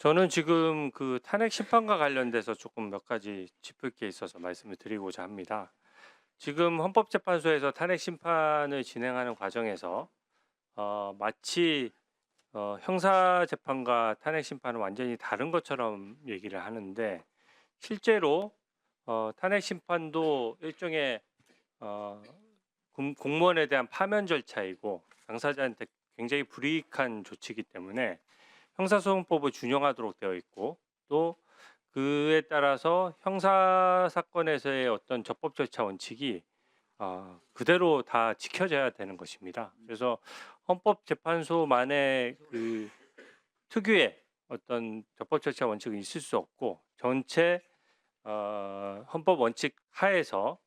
저는 지금 그 탄핵 심판과 관련돼서 조금 몇 가지 짚을 게 있어서 말씀을 드리고자 합니다. 지금 헌법재판소에서 탄핵 심판을 진행하는 과정에서 마치 형사재판과 탄핵 심판은 완전히 다른 것처럼 얘기를 하는데, 실제로 탄핵 심판도 일종의 어, 공무원에 대한 파면 절차이고 당사자한테 굉장히 불이익한 조치이기 때문에 형사소송법을 준용하도록 되어 있고, 또 그에 따라서 형사 사건에서의 어떤 적법 절차 원칙이 그대로 다 지켜져야 되는 것입니다. 그래서 헌법재판소만의 그 특유의 어떤 적법 절차 원칙은 있을 수 없고, 전체 헌법 원칙 하에서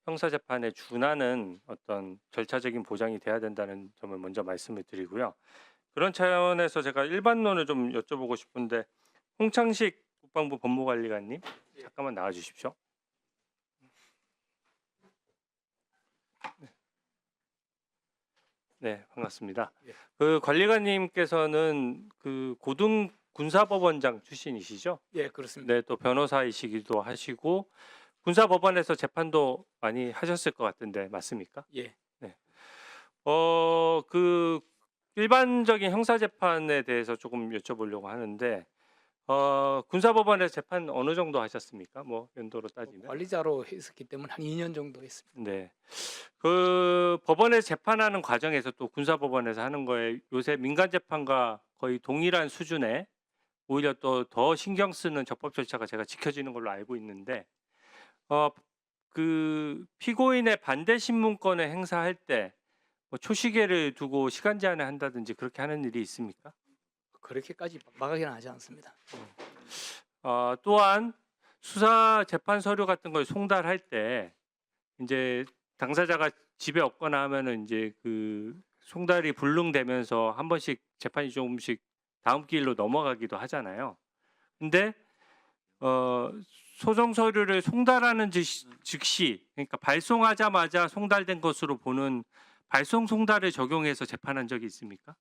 형사재판에 준하는 어떤 절차적인 보장이 돼야 된다는 점을 먼저 말씀을 드리고요. 그런 차원에서 제가 일반론을 좀 여쭤보고 싶은데, 홍창식 국방부 법무관리관님 잠깐만 나와 주십시오. 네, 반갑습니다. 예. 그 관리관님께서는 그 고등 군사법원장 출신이시죠? 예, 그렇습니다. 네, 또 변호사이시기도 하시고 군사법원에서 재판도 많이 하셨을 것 같은데 맞습니까? 예. 네. 그 일반적인 형사 재판에 대해서 조금 여쭤보려고 하는데, 군사법원에서 재판 어느 정도 하셨습니까? 뭐 연도로 따지면. 관리자로 했었기 때문에 한 2년 정도 했습니다. 네. 그 법원에서 재판하는 과정에서 또 군사법원에서 하는 거에 요새 민간 재판과 거의 동일한 수준의, 오히려 또 더 신경 쓰는 적법 절차가 제가 지켜지는 걸로 알고 있는데, 그 피고인의 반대 신문권을 행사할 때 뭐 초시계를 두고 시간 제한을 한다든지 그렇게 하는 일이 있습니까? 그렇게까지 막하게는 하지 않습니다. 또한 수사 재판 서류 같은 걸 송달할 때 이제 당사자가 집에 없거나 하면은 이제 그 송달이 불능되면서 한 번씩 재판이 조금씩 다음 길로 넘어가기도 하잖아요. 근데 소송 서류를 송달하는 즉시, 그러니까 발송하자마자 송달된 것으로 보는 발송 송달을 적용해서 재판한 적이 있습니까?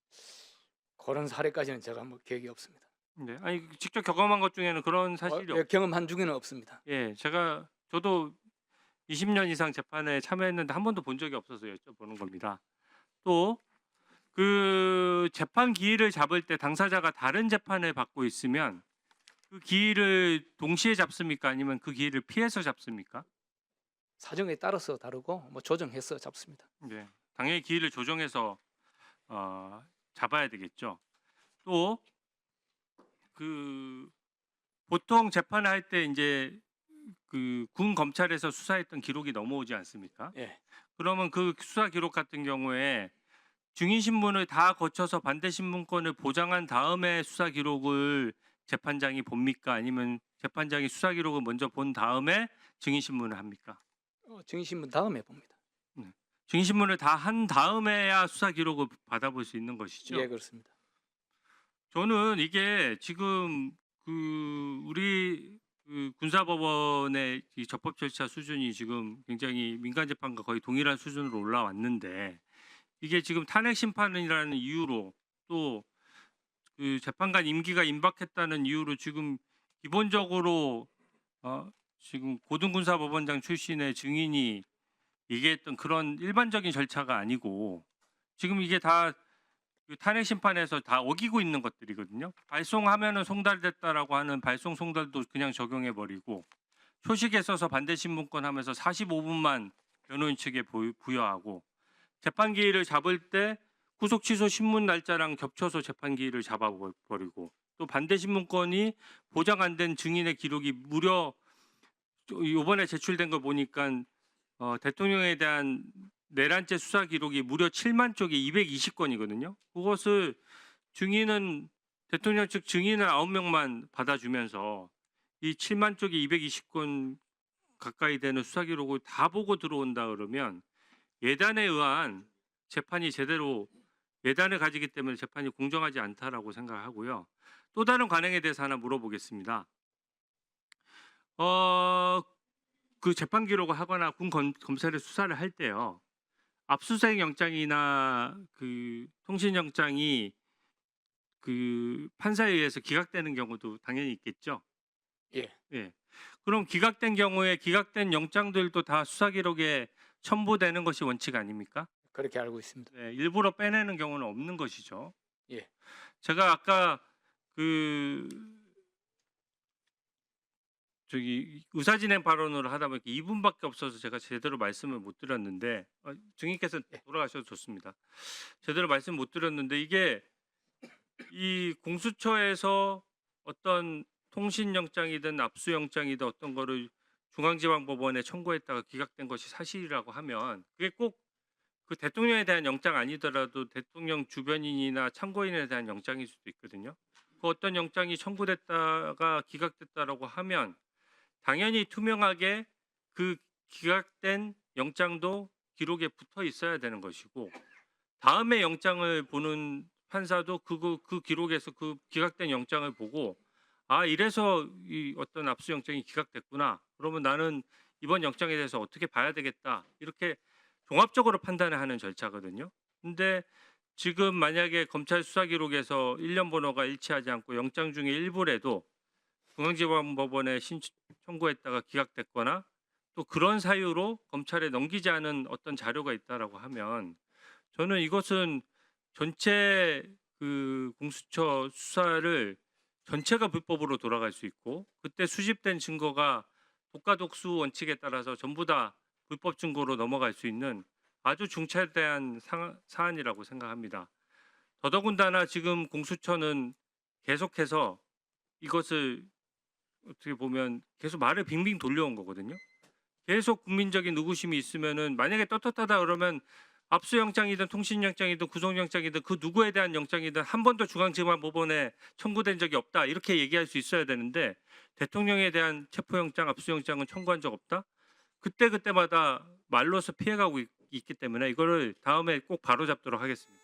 그런 사례까지는 제가 뭐 기억이 없습니다. 네, 아니 직접 경험한 것 중에는 그런 사실이 예, 경험한 중에는 없습니다. 예, 저도 20년 이상 재판에 참여했는데 한 번도 본 적이 없어서 여쭤보는 겁니다. 또 그 재판 기일을 잡을 때 당사자가 다른 재판을 받고 있으면 그 기일을 동시에 잡습니까? 아니면 그 기일을 피해서 잡습니까? 사정에 따라서 다르고 뭐 조정해서 잡습니다. 네, 당연히 기일을 조정해서 잡아야 되겠죠. 또 그 보통 재판을 할 때 이제 그 군 검찰에서 수사했던 기록이 넘어오지 않습니까? 예. 그러면 그 수사 기록 같은 경우에 증인 신문을 다 거쳐서 반대 신문권을 보장한 다음에 수사 기록을 재판장이 봅니까? 아니면 재판장이 수사 기록을 먼저 본 다음에 증인 신문을 합니까? 증인신문 다음에 봅니다. 증인 신문을 다 한 다음에야 수사 기록을 받아볼 수 있는 것이죠. 예, 그렇습니다. 저는 이게 지금 그 우리 그 군사법원의 이 적법 절차 수준이 지금 굉장히 민간 재판과 거의 동일한 수준으로 올라왔는데, 이게 지금 탄핵 심판이라는 이유로 또 그 재판관 임기가 임박했다는 이유로 지금 기본적으로 지금 고등군사법원장 출신의 증인이 얘기했던 그런 일반적인 절차가 아니고, 지금 이게 다 그 탄핵 심판에서 다 어기고 있는 것들이거든요. 발송하면은 송달됐다라고 하는 발송 송달도 그냥 적용해 버리고, 초식에 써서 반대 신문권 하면서 45분만 변호인 측에 부여하고, 재판 기일을 잡을 때 구속 취소 신문 날짜랑 겹쳐서 재판 기일을 잡아버리고, 또 반대 신문권이 보장 안 된 증인의 기록이 무려 이번에 제출된 걸 보니까 대통령에 대한 내란죄 수사 기록이 무려 7만 쪽이 220건이거든요. 그것을 증인은 대통령 측 증인을 9명만 받아주면서 이 7만 쪽이 220건 가까이 되는 수사 기록을 다 보고 들어온다 그러면 예단에 의한 재판이 제대로, 예단을 가지기 때문에 재판이 공정하지 않다라고 생각하고요. 또 다른 관행에 대해서 하나 물어보겠습니다. 그 재판 기록을 하거나 군 검찰의 수사를 할 때요, 압수수색 영장이나 그 통신 영장이 그 판사에 의해서 기각되는 경우도 당연히 있겠죠. 예. 예. 그럼 기각된 경우에 기각된 영장들도 다 수사 기록에 첨부되는 것이 원칙 아닙니까? 그렇게 알고 있습니다. 네, 일부러 빼내는 경우는 없는 것이죠. 예. 제가 아까 그 저기 의사진행 발언을 하다 보니까 2분밖에 없어서 제가 제대로 말씀을 못 드렸는데 증인께서 예. 돌아가셔도 좋습니다. 제대로 말씀 못 드렸는데 이게 이 공수처에서 어떤 통신영장이든 압수영장이든 어떤 거를 중앙지방법원에 청구했다가 기각된 것이 사실이라고 하면 그게 꼭 그 대통령에 대한 영장 아니더라도 대통령 주변인이나 참고인에 대한 영장일 수도 있거든요. 그 어떤 영장이 청구됐다가 기각됐다라고 하면 당연히 투명하게 그 기각된 영장도 기록에 붙어 있어야 되는 것이고 다음에 영장을 보는 판사도 그 기록에서 그 기각된 영장을 보고 아 이래서 이 어떤 압수영장이 기각됐구나. 그러면 나는 이번 영장에 대해서 어떻게 봐야 되겠다. 이렇게 종합적으로 판단을 하는 절차거든요. 근데 지금 만약에 검찰 수사 기록에서 1년 번호가 일치하지 않고 영장 중에 일부라도 중앙지방법원에 청구했다가 기각됐거나 또 그런 사유로 검찰에 넘기지 않은 어떤 자료가 있다라고 하면 저는 이것은 전체 그 공수처 수사를 전체가 불법으로 돌아갈 수 있고 그때 수집된 증거가 독과독수 원칙에 따라서 전부 다 불법 증거로 넘어갈 수 있는 아주 중차대한 사안이라고 생각합니다. 더더군다나 지금 공수처는 계속해서 이것을 어떻게 보면 계속 말을 빙빙 돌려온 거거든요. 계속 국민적인 의구심이 있으면은 만약에 떳떳하다 그러면 압수영장이든 통신영장이든 구속영장이든 그 누구에 대한 영장이든 한 번도 중앙지방법원에 청구된 적이 없다 이렇게 얘기할 수 있어야 되는데 대통령에 대한 체포영장, 압수영장은 청구한 적 없다. 그때마다 말로서 피해가고 있기 때문에 이거를 다음에 꼭 바로잡도록 하겠습니다.